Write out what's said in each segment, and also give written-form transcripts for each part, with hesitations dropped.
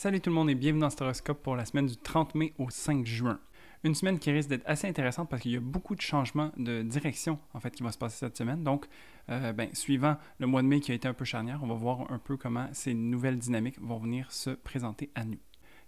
Salut tout le monde et bienvenue dans cet horoscope pour la semaine du 30 mai au 5 juin. Une semaine qui risque d'être assez intéressante parce qu'il y a beaucoup de changements de direction en fait qui va se passer cette semaine. Donc, suivant le mois de mai qui a été un peu charnière, on va voir un peu comment ces nouvelles dynamiques vont venir se présenter à nous.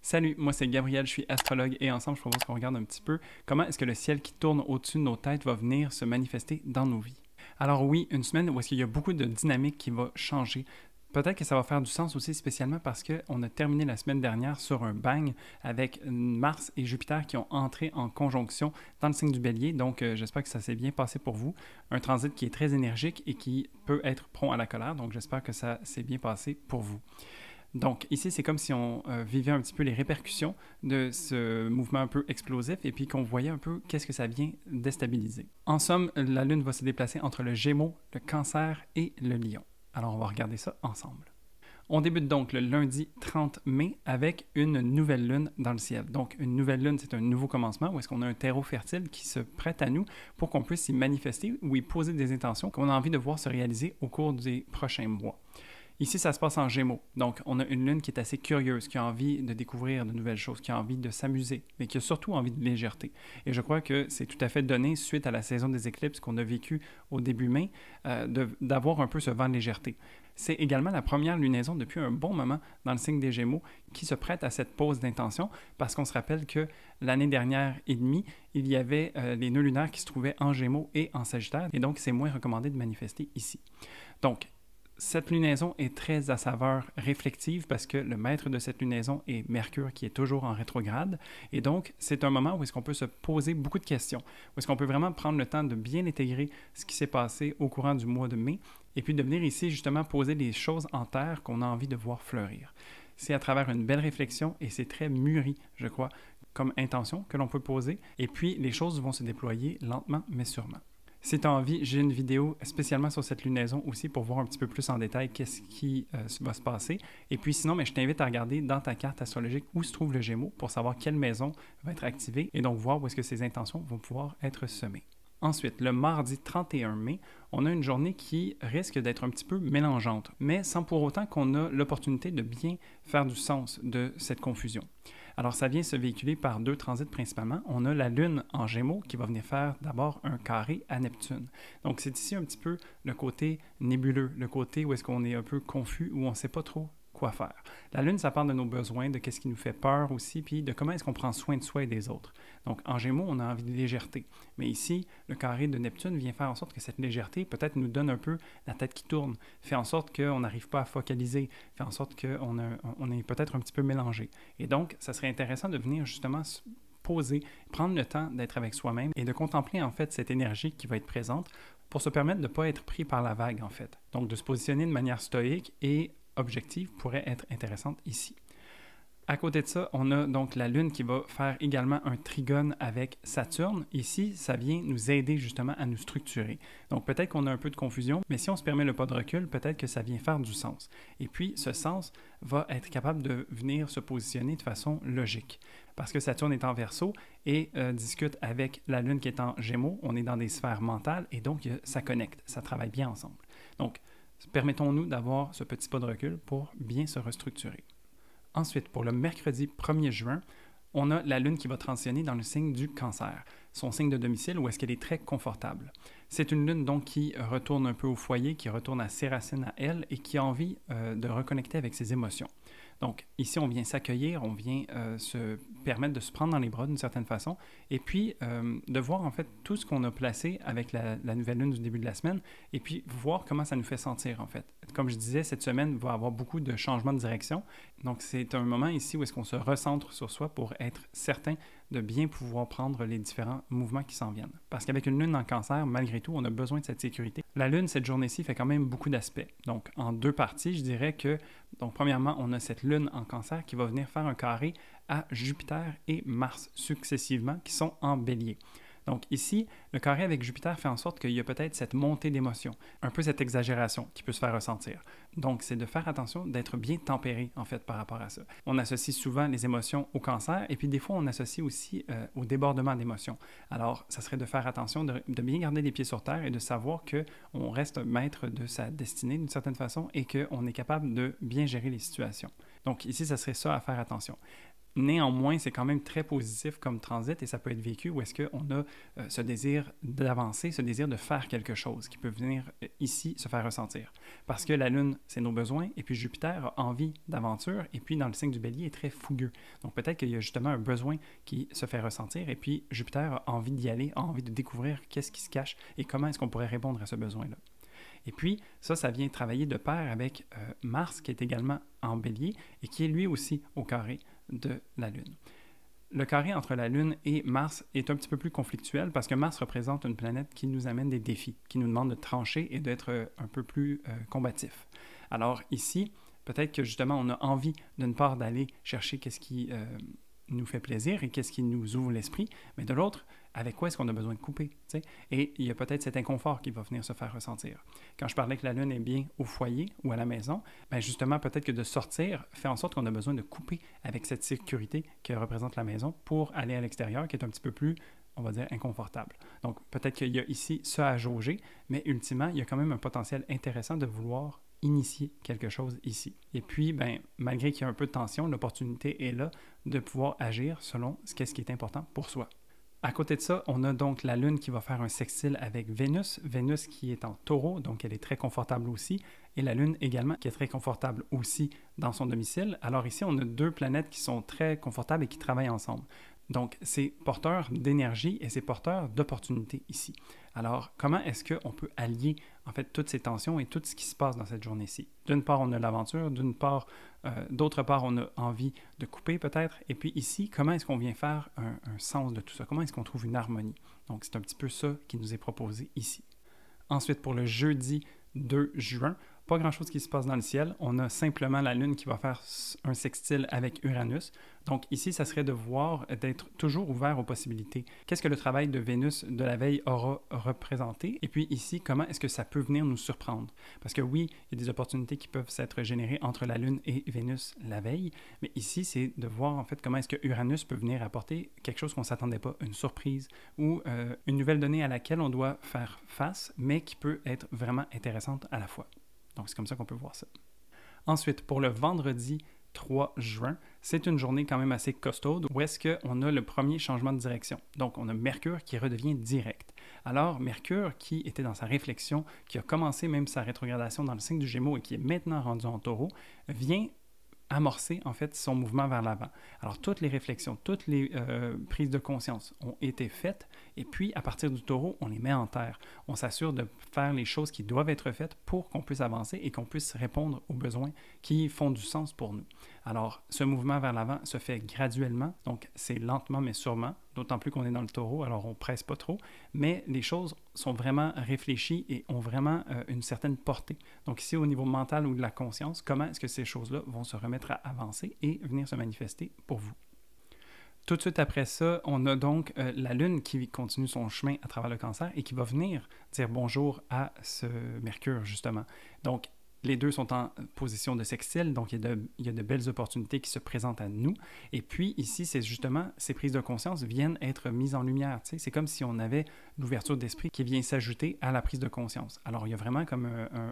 Salut, moi c'est Gabriel, je suis astrologue et ensemble je propose qu'on regarde un petit peu comment est-ce que le ciel qui tourne au-dessus de nos têtes va venir se manifester dans nos vies. Alors oui, une semaine où est-ce qu'il y a beaucoup de dynamiques qui va changer. Peut-être que ça va faire du sens aussi spécialement parce qu'on a terminé la semaine dernière sur un bang avec Mars et Jupiter qui ont entré en conjonction dans le signe du Bélier. Donc, j'espère que ça s'est bien passé pour vous. Un transit qui est très énergique et qui peut être prompt à la colère. Donc, j'espère que ça s'est bien passé pour vous. Donc, ici, c'est comme si on vivait un petit peu les répercussions de ce mouvement un peu explosif et puis qu'on voyait un peu qu'est-ce que ça vient déstabiliser. En somme, la Lune va se déplacer entre le Gémeaux, le Cancer et le Lion. Alors, on va regarder ça ensemble. On débute donc le lundi 30 mai avec une nouvelle lune dans le ciel. Donc, une nouvelle lune, c'est un nouveau commencement où est-ce qu'on a un terreau fertile qui se prête à nous pour qu'on puisse y manifester ou y poser des intentions qu'on a envie de voir se réaliser au cours des prochains mois. Ici, ça se passe en Gémeaux. Donc, on a une lune qui est assez curieuse, qui a envie de découvrir de nouvelles choses, qui a envie de s'amuser, mais qui a surtout envie de légèreté. Et je crois que c'est tout à fait donné, suite à la saison des éclipses qu'on a vécue au début mai, d'avoir un peu ce vent de légèreté. C'est également la première lunaison depuis un bon moment dans le signe des Gémeaux qui se prête à cette pause d'intention parce qu'on se rappelle que l'année dernière et demie, il y avait les nœuds lunaires qui se trouvaient en Gémeaux et en Sagittaire, et donc c'est moins recommandé de manifester ici. Donc, cette lunaison est très à saveur réflexive parce que le maître de cette lunaison est Mercure qui est toujours en rétrograde. Et donc, c'est un moment où est-ce qu'on peut se poser beaucoup de questions, où est-ce qu'on peut vraiment prendre le temps de bien intégrer ce qui s'est passé au courant du mois de mai et puis de venir ici justement poser les choses en terre qu'on a envie de voir fleurir. C'est à travers une belle réflexion et c'est très mûri, je crois, comme intention que l'on peut poser. Et puis, les choses vont se déployer lentement mais sûrement. Si tu as envie, j'ai une vidéo spécialement sur cette lunaison aussi pour voir un petit peu plus en détail qu'est-ce qui va se passer. Et puis sinon, je t'invite à regarder dans ta carte astrologique où se trouve le Gémeaux pour savoir quelle maison va être activée et donc voir où est-ce que ces intentions vont pouvoir être semées. Ensuite, le mardi 31 mai, on a une journée qui risque d'être un petit peu mélangeante, mais sans pour autant qu'on a l'opportunité de bien faire du sens de cette confusion. Alors, ça vient se véhiculer par deux transits principalement. On a la Lune en Gémeaux qui va venir faire d'abord un carré à Neptune. Donc, c'est ici un petit peu le côté nébuleux, le côté où est-ce qu'on est un peu confus, où on ne sait pas trop quoi faire. La Lune, ça parle de nos besoins, de qu'est-ce qui nous fait peur aussi, puis de comment est-ce qu'on prend soin de soi et des autres. Donc, en Gémeaux, on a envie de légèreté. Mais ici, le carré de Neptune vient faire en sorte que cette légèreté, peut-être, nous donne un peu la tête qui tourne, fait en sorte qu'on n'arrive pas à focaliser, fait en sorte qu'on est peut-être un petit peu mélangé. Et donc, ça serait intéressant de venir justement se poser, prendre le temps d'être avec soi-même et de contempler en fait cette énergie qui va être présente pour se permettre de ne pas être pris par la vague en fait. Donc, de se positionner de manière stoïque et objective pourrait être intéressante ici. À côté de ça, on a donc la Lune qui va faire également un trigone avec Saturne. Ici, ça vient nous aider justement à nous structurer. Donc peut-être qu'on a un peu de confusion, mais si on se permet le pas de recul, peut-être que ça vient faire du sens. Et puis, ce sens va être capable de venir se positionner de façon logique. Parce que Saturne est en Verseau et discute avec la Lune qui est en Gémeaux. On est dans des sphères mentales et donc ça connecte, ça travaille bien ensemble. Donc, permettons-nous d'avoir ce petit pas de recul pour bien se restructurer. Ensuite, pour le mercredi 1er juin, on a la Lune qui va transitionner dans le signe du Cancer, son signe de domicile où est-ce qu'elle est très confortable. C'est une Lune donc qui retourne un peu au foyer, qui retourne à ses racines à elle et qui a envie de reconnecter avec ses émotions. Donc ici, on vient s'accueillir, on vient se permettre de se prendre dans les bras d'une certaine façon et puis de voir en fait tout ce qu'on a placé avec la nouvelle lune du début de la semaine et puis voir comment ça nous fait sentir en fait. Comme je disais, cette semaine va avoir beaucoup de changements de direction. Donc c'est un moment ici où est-ce qu'on se recentre sur soi pour être certain de bien pouvoir prendre les différents mouvements qui s'en viennent. Parce qu'avec une lune en Cancer, malgré tout, on a besoin de cette sécurité. La lune, cette journée-ci, fait quand même beaucoup d'aspects. Donc, en deux parties, je dirais que, donc, premièrement, on a cette lune en Cancer qui va venir faire un carré à Jupiter et Mars successivement, qui sont en Bélier. Donc ici, le carré avec Jupiter fait en sorte qu'il y a peut-être cette montée d'émotion, un peu cette exagération qui peut se faire ressentir. Donc c'est de faire attention, d'être bien tempéré en fait par rapport à ça. On associe souvent les émotions au cancer et puis des fois on associe aussi au débordement d'émotions. Alors ça serait de faire attention, de bien garder les pieds sur terre et de savoir qu'on reste maître de sa destinée d'une certaine façon et qu'on est capable de bien gérer les situations. Donc ici, ça serait ça à faire attention. Néanmoins, c'est quand même très positif comme transit et ça peut être vécu où est-ce qu'on a ce désir d'avancer, ce désir de faire quelque chose qui peut venir ici se faire ressentir. Parce que la Lune, c'est nos besoins et puis Jupiter a envie d'aventure et puis dans le signe du Bélier, est très fougueux. Donc peut-être qu'il y a justement un besoin qui se fait ressentir et puis Jupiter a envie d'y aller, a envie de découvrir qu'est-ce qui se cache et comment est-ce qu'on pourrait répondre à ce besoin-là. Et puis, ça vient travailler de pair avec Mars, qui est également en Bélier et qui est lui aussi au carré de la Lune. Le carré entre la Lune et Mars est un petit peu plus conflictuel parce que Mars représente une planète qui nous amène des défis, qui nous demande de trancher et d'être un peu plus combatif. Alors ici, peut-être que justement, on a envie d'une part d'aller chercher qu'est-ce qui nous fait plaisir et qu'est-ce qui nous ouvre l'esprit, mais de l'autre, avec quoi est-ce qu'on a besoin de couper, t'sais? Et il y a peut-être cet inconfort qui va venir se faire ressentir. Quand je parlais que la Lune est bien au foyer ou à la maison, bien justement, peut-être que de sortir fait en sorte qu'on a besoin de couper avec cette sécurité que représente la maison pour aller à l'extérieur, qui est un petit peu plus, on va dire, inconfortable. Donc, peut-être qu'il y a ici ça à jauger, mais ultimement, il y a quand même un potentiel intéressant de vouloir initier quelque chose ici. Et puis, ben, malgré qu'il y a un peu de tension, l'opportunité est là de pouvoir agir selon ce qui est important pour soi. À côté de ça, on a donc la Lune qui va faire un sextile avec Vénus. Vénus qui est en Taureau, donc elle est très confortable aussi. Et la Lune également qui est très confortable aussi dans son domicile. Alors ici, on a deux planètes qui sont très confortables et qui travaillent ensemble. Donc, c'est porteur d'énergie et c'est porteur d'opportunités ici. Alors, comment est-ce qu'on peut allier, en fait, toutes ces tensions et tout ce qui se passe dans cette journée-ci? D'une part, on a l'aventure, d'autre part, on a envie de couper peut-être. Et puis ici, comment est-ce qu'on vient faire un sens de tout ça? Comment est-ce qu'on trouve une harmonie? Donc, c'est un petit peu ça qui nous est proposé ici. Ensuite, pour le jeudi 2 juin, pas grand-chose qui se passe dans le ciel. On a simplement la Lune qui va faire un sextile avec Uranus. Donc ici, ça serait de voir, d'être toujours ouvert aux possibilités. Qu'est-ce que le travail de Vénus de la veille aura représenté? Et puis ici, comment est-ce que ça peut venir nous surprendre? Parce que oui, il y a des opportunités qui peuvent s'être générées entre la Lune et Vénus la veille, mais ici, c'est de voir en fait comment est-ce que Uranus peut venir apporter quelque chose qu'on ne s'attendait pas, une surprise ou une nouvelle donnée à laquelle on doit faire face, mais qui peut être vraiment intéressante à la fois. Donc, c'est comme ça qu'on peut voir ça. Ensuite, pour le vendredi 3 juin, c'est une journée quand même assez costaude où est-ce qu'on a le premier changement de direction. Donc, on a Mercure qui redevient direct. Alors, Mercure, qui était dans sa réflexion, qui a commencé même sa rétrogradation dans le signe du Gémeaux et qui est maintenant rendu en Taureau, vient amorcer en fait son mouvement vers l'avant. Alors toutes les réflexions, toutes les prises de conscience ont été faites et puis à partir du Taureau, on les met en terre. On s'assure de faire les choses qui doivent être faites pour qu'on puisse avancer et qu'on puisse répondre aux besoins qui font du sens pour nous. Alors ce mouvement vers l'avant se fait graduellement, donc c'est lentement mais sûrement, d'autant plus qu'on est dans le Taureau, alors on presse pas trop, mais les choses sont vraiment réfléchies et ont vraiment une certaine portée. Donc ici, au niveau mental ou de la conscience, comment est-ce que ces choses-là vont se remettre à avancer et venir se manifester pour vous? Tout de suite après ça, on a donc la Lune qui continue son chemin à travers le Cancer et qui va venir dire bonjour à ce Mercure, justement. Donc, les deux sont en position de sextile, donc il y a de belles opportunités qui se présentent à nous. Et puis ici, c'est justement, ces prises de conscience viennent être mises en lumière. Tu sais, c'est comme si on avait l'ouverture d'esprit qui vient s'ajouter à la prise de conscience. Alors, il y a vraiment comme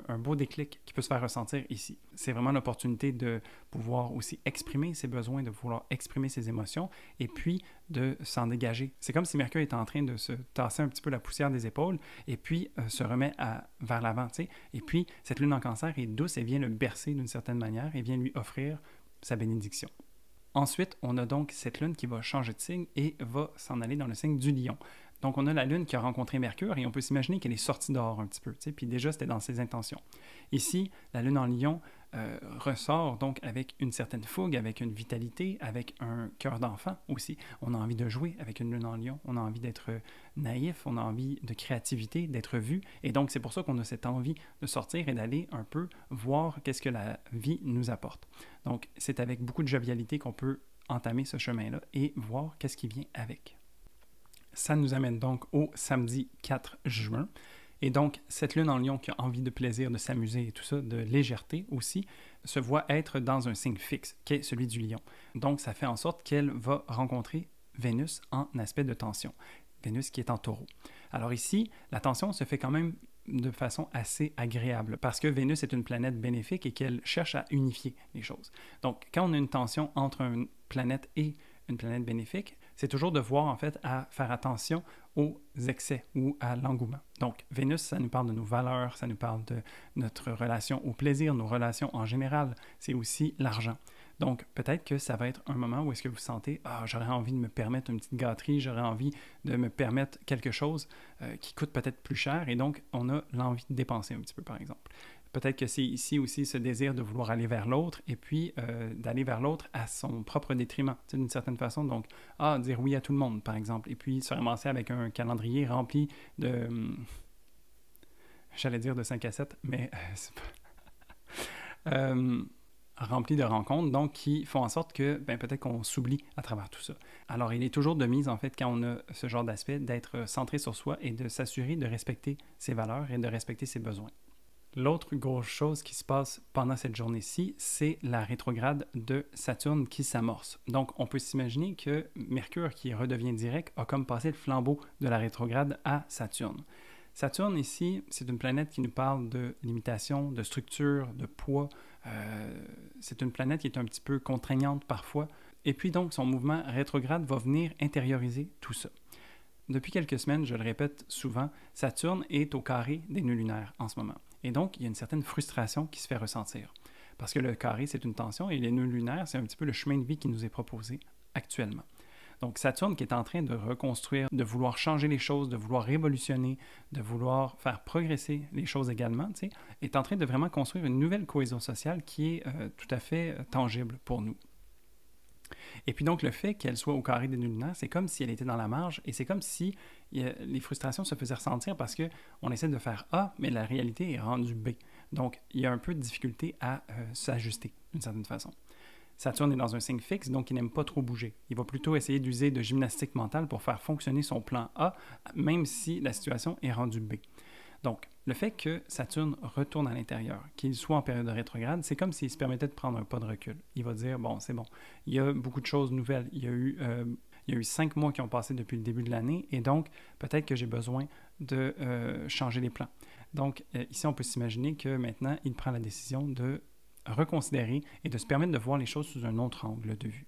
un beau déclic qui peut se faire ressentir ici. C'est vraiment l'opportunité de pouvoir aussi exprimer ses besoins, de vouloir exprimer ses émotions et puis de s'en dégager. C'est comme si Mercure est en train de se tasser un petit peu la poussière des épaules et puis se remet vers l'avant. Tu sais. Et puis, cette lune en Cancer est douce et vient le bercer d'une certaine manière et vient lui offrir sa bénédiction. Ensuite, on a donc cette lune qui va changer de signe et va s'en aller dans le signe du Lion. Donc, on a la lune qui a rencontré Mercure et on peut s'imaginer qu'elle est sortie dehors un petit peu, tu sais, puis déjà, c'était dans ses intentions. Ici, la lune en Lion ressort donc avec une certaine fougue, avec une vitalité, avec un cœur d'enfant aussi. On a envie de jouer avec une lune en Lion, on a envie d'être naïf, on a envie de créativité, d'être vu. Et donc, c'est pour ça qu'on a cette envie de sortir et d'aller un peu voir qu'est-ce que la vie nous apporte. Donc, c'est avec beaucoup de jovialité qu'on peut entamer ce chemin-là et voir qu'est-ce qui vient avec. Ça nous amène donc au samedi 4 juin. Et donc, cette lune en Lion qui a envie de plaisir, de s'amuser et tout ça, de légèreté aussi, se voit être dans un signe fixe, qui est celui du Lion. Donc, ça fait en sorte qu'elle va rencontrer Vénus en aspect de tension. Vénus qui est en Taureau. Alors ici, la tension se fait quand même de façon assez agréable parce que Vénus est une planète bénéfique et qu'elle cherche à unifier les choses. Donc, quand on a une tension entre une planète et une planète bénéfique, c'est toujours de voir en fait à faire attention aux excès ou à l'engouement. Donc, Vénus, ça nous parle de nos valeurs, ça nous parle de notre relation au plaisir, nos relations en général, c'est aussi l'argent. Donc, peut-être que ça va être un moment où est-ce que vous sentez « Ah, j'aurais envie de me permettre une petite gâterie, j'aurais envie de me permettre quelque chose qui coûte peut-être plus cher. » Et donc, on a l'envie de dépenser un petit peu, par exemple. Peut-être que c'est ici aussi ce désir de vouloir aller vers l'autre et puis d'aller vers l'autre à son propre détriment, d'une certaine façon. Donc, dire oui à tout le monde, par exemple, et puis se ramasser avec un calendrier rempli de... j'allais dire de 5 à 7, mais c'est pas... rempli de rencontres, donc qui font en sorte que peut-être qu'on s'oublie à travers tout ça. Alors, il est toujours de mise, en fait, quand on a ce genre d'aspect, d'être centré sur soi et de s'assurer de respecter ses valeurs et de respecter ses besoins. L'autre grosse chose qui se passe pendant cette journée-ci, c'est la rétrograde de Saturne qui s'amorce. Donc, on peut s'imaginer que Mercure, qui redevient direct, a comme passé le flambeau de la rétrograde à Saturne. Saturne, ici, c'est une planète qui nous parle de limitation, de structure, de poids. C'est une planète qui est un petit peu contraignante parfois. Et puis donc, son mouvement rétrograde va venir intérioriser tout ça. Depuis quelques semaines, je le répète souvent, Saturne est au carré des nœuds lunaires en ce moment. Et donc, il y a une certaine frustration qui se fait ressentir. Parce que le carré, c'est une tension et les nœuds lunaires, c'est un petit peu le chemin de vie qui nous est proposé actuellement. Donc, Saturne qui est en train de reconstruire, de vouloir changer les choses, de vouloir révolutionner, de vouloir faire progresser les choses également, est en train de vraiment construire une nouvelle cohésion sociale qui est tout à fait tangible pour nous. Et puis donc, le fait qu'elle soit au carré des nœuds lunaires, c'est comme si elle était dans la marge et c'est comme si les frustrations se faisaient ressentir parce qu'on essaie de faire A, mais la réalité est rendue B. Donc, il y a un peu de difficulté à s'ajuster d'une certaine façon. Saturne est dans un signe fixe, donc il n'aime pas trop bouger. Il va plutôt essayer d'user de gymnastique mentale pour faire fonctionner son plan A, même si la situation est rendue B. Donc, le fait que Saturne retourne à l'intérieur, qu'il soit en période de rétrograde, c'est comme s'il se permettait de prendre un pas de recul. Il va dire, bon, c'est bon, il y a beaucoup de choses nouvelles. Il y a eu 5 mois qui ont passé depuis le début de l'année, et donc, peut-être que j'ai besoin de changer les plans. Donc, ici, on peut s'imaginer que maintenant, il prend la décision de reconsidérer et de se permettre de voir les choses sous un autre angle de vue.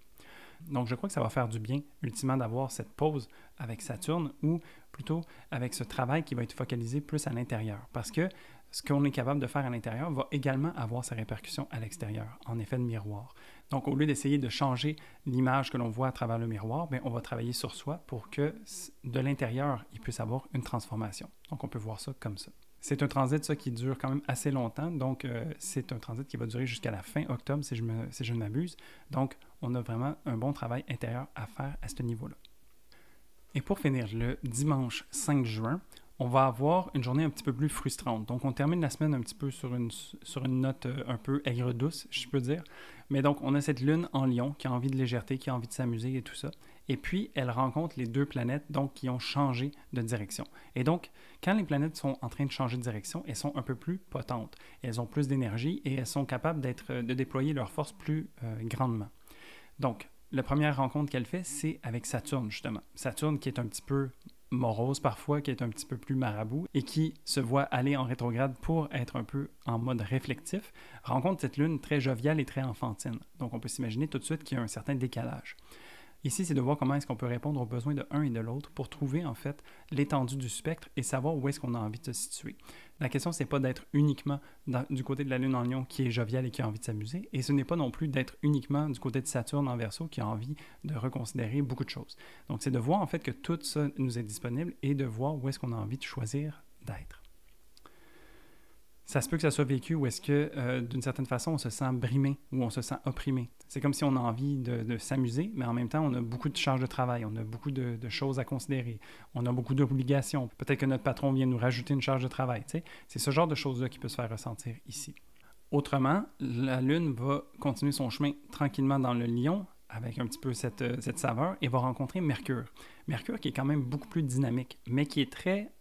Donc, je crois que ça va faire du bien, ultimement, d'avoir cette pause avec Saturne ou plutôt avec ce travail qui va être focalisé plus à l'intérieur. Parce que ce qu'on est capable de faire à l'intérieur va également avoir sa répercussion à l'extérieur, en effet de miroir. Donc, au lieu d'essayer de changer l'image que l'on voit à travers le miroir, on va travailler sur soi pour que de l'intérieur, il puisse avoir une transformation. Donc, on peut voir ça comme ça. C'est un transit, ça, qui dure quand même assez longtemps. Donc, c'est un transit qui va durer jusqu'à la fin octobre, si je ne m'abuse. Donc, on a vraiment un bon travail intérieur à faire à ce niveau-là. Et pour finir, le dimanche 5 juin, on va avoir une journée un petit peu plus frustrante. Donc, on termine la semaine un petit peu sur une note un peu aigre-douce, je peux dire. Mais donc, on a cette lune en Lion qui a envie de légèreté, qui a envie de s'amuser et tout ça. Et puis, elle rencontre les deux planètes donc, qui ont changé de direction. Et donc, quand les planètes sont en train de changer de direction, elles sont un peu plus potentes. Elles ont plus d'énergie et elles sont capables de déployer leur force plus grandement. Donc, la première rencontre qu'elle fait, c'est avec Saturne, justement. Saturne qui est un petit peu morose parfois, qui est un petit peu plus marabout et qui se voit aller en rétrograde pour être un peu en mode réflectif, rencontre cette lune très joviale et très enfantine. Donc, on peut s'imaginer tout de suite qu'il y a un certain décalage. Ici, c'est de voir comment est-ce qu'on peut répondre aux besoins de l'un et de l'autre pour trouver, en fait, l'étendue du spectre et savoir où est-ce qu'on a envie de se situer. La question, c'est pas d'être uniquement du côté de la Lune en Lion qui est joviale et qui a envie de s'amuser, et ce n'est pas non plus d'être uniquement du côté de Saturne en Verseau qui a envie de reconsidérer beaucoup de choses. Donc, c'est de voir, en fait, que tout ça nous est disponible et de voir où est-ce qu'on a envie de choisir d'être. Ça se peut que ça soit vécu où est-ce que, d'une certaine façon, on se sent brimé ou on se sent opprimé. C'est comme si on a envie de s'amuser, mais en même temps, on a beaucoup de charges de travail, on a beaucoup de choses à considérer, on a beaucoup d'obligations. Peut-être que notre patron vient nous rajouter une charge de travail. C'est ce genre de choses-là qui peut se faire ressentir ici. Autrement, la Lune va continuer son chemin tranquillement dans le Lion, avec un petit peu cette saveur, et va rencontrer Mercure. Mercure qui est quand même beaucoup plus dynamique, mais qui est très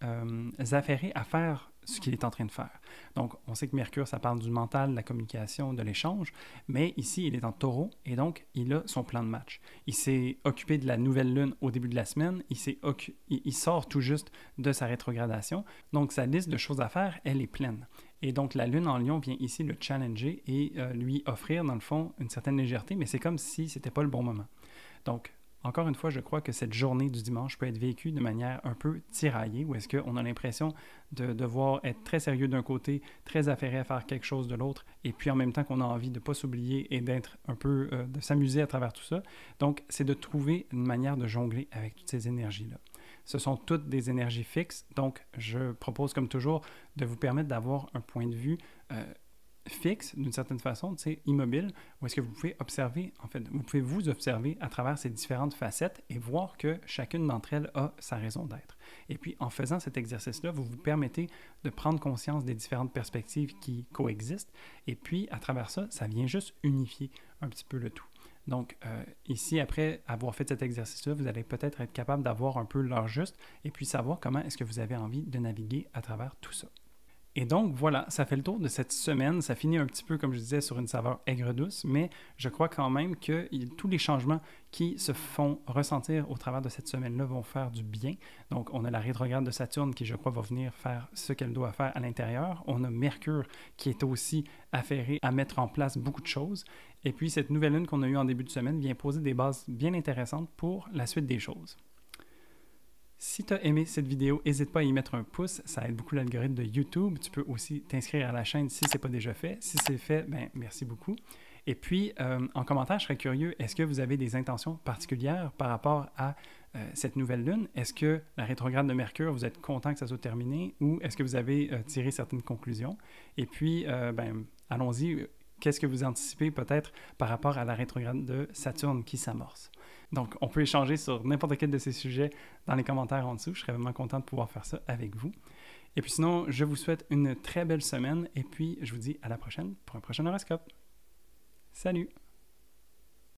affairé à faire ce qu'il est en train de faire. Donc, on sait que Mercure, ça parle du mental, de la communication, de l'échange, mais ici, il est en taureau et donc, il a son plan de match. Il s'est occupé de la nouvelle lune au début de la semaine, il sort tout juste de sa rétrogradation, donc sa liste de choses à faire, elle est pleine. Et donc, la lune en lion vient ici le challenger et lui offrir, dans le fond, une certaine légèreté, mais c'est comme si c'était pas le bon moment. Donc, encore une fois, je crois que cette journée du dimanche peut être vécue de manière un peu tiraillée, où est-ce qu'on a l'impression de devoir être très sérieux d'un côté, très affairé à faire quelque chose de l'autre, et puis en même temps qu'on a envie de ne pas s'oublier et d'être un peu, de s'amuser à travers tout ça. Donc, c'est de trouver une manière de jongler avec toutes ces énergies-là. Ce sont toutes des énergies fixes, donc je propose comme toujours de vous permettre d'avoir un point de vue fixe, d'une certaine façon, immobile, où est-ce que vous pouvez observer, en fait, vous pouvez vous observer à travers ces différentes facettes et voir que chacune d'entre elles a sa raison d'être. Et puis, en faisant cet exercice-là, vous vous permettez de prendre conscience des différentes perspectives qui coexistent, et puis, à travers ça, ça vient juste unifier un petit peu le tout. Donc, ici, après avoir fait cet exercice-là, vous allez peut-être être capable d'avoir un peu l'heure juste, et puis savoir comment est-ce que vous avez envie de naviguer à travers tout ça. Et donc, voilà, ça fait le tour de cette semaine. Ça finit un petit peu, comme je disais, sur une saveur aigre-douce, mais je crois quand même que tous les changements qui se font ressentir au travers de cette semaine-là vont faire du bien. Donc, on a la rétrograde de Saturne qui, je crois, va venir faire ce qu'elle doit faire à l'intérieur. On a Mercure qui est aussi affairé à mettre en place beaucoup de choses. Et puis, cette nouvelle lune qu'on a eue en début de semaine vient poser des bases bien intéressantes pour la suite des choses. Si tu as aimé cette vidéo, n'hésite pas à y mettre un pouce, ça aide beaucoup l'algorithme de YouTube. Tu peux aussi t'inscrire à la chaîne si ce n'est pas déjà fait. Si c'est fait, ben merci beaucoup. Et puis, en commentaire, je serais curieux, est-ce que vous avez des intentions particulières par rapport à cette nouvelle lune? Est-ce que la rétrograde de Mercure, vous êtes content que ça soit terminé ou est-ce que vous avez tiré certaines conclusions? Et puis, allons-y. Qu'est-ce que vous anticipez peut-être par rapport à la rétrograde de Saturne qui s'amorce? Donc, on peut échanger sur n'importe quel de ces sujets dans les commentaires en dessous. Je serais vraiment content de pouvoir faire ça avec vous. Et puis sinon, je vous souhaite une très belle semaine et puis je vous dis à la prochaine pour un prochain horoscope. Salut!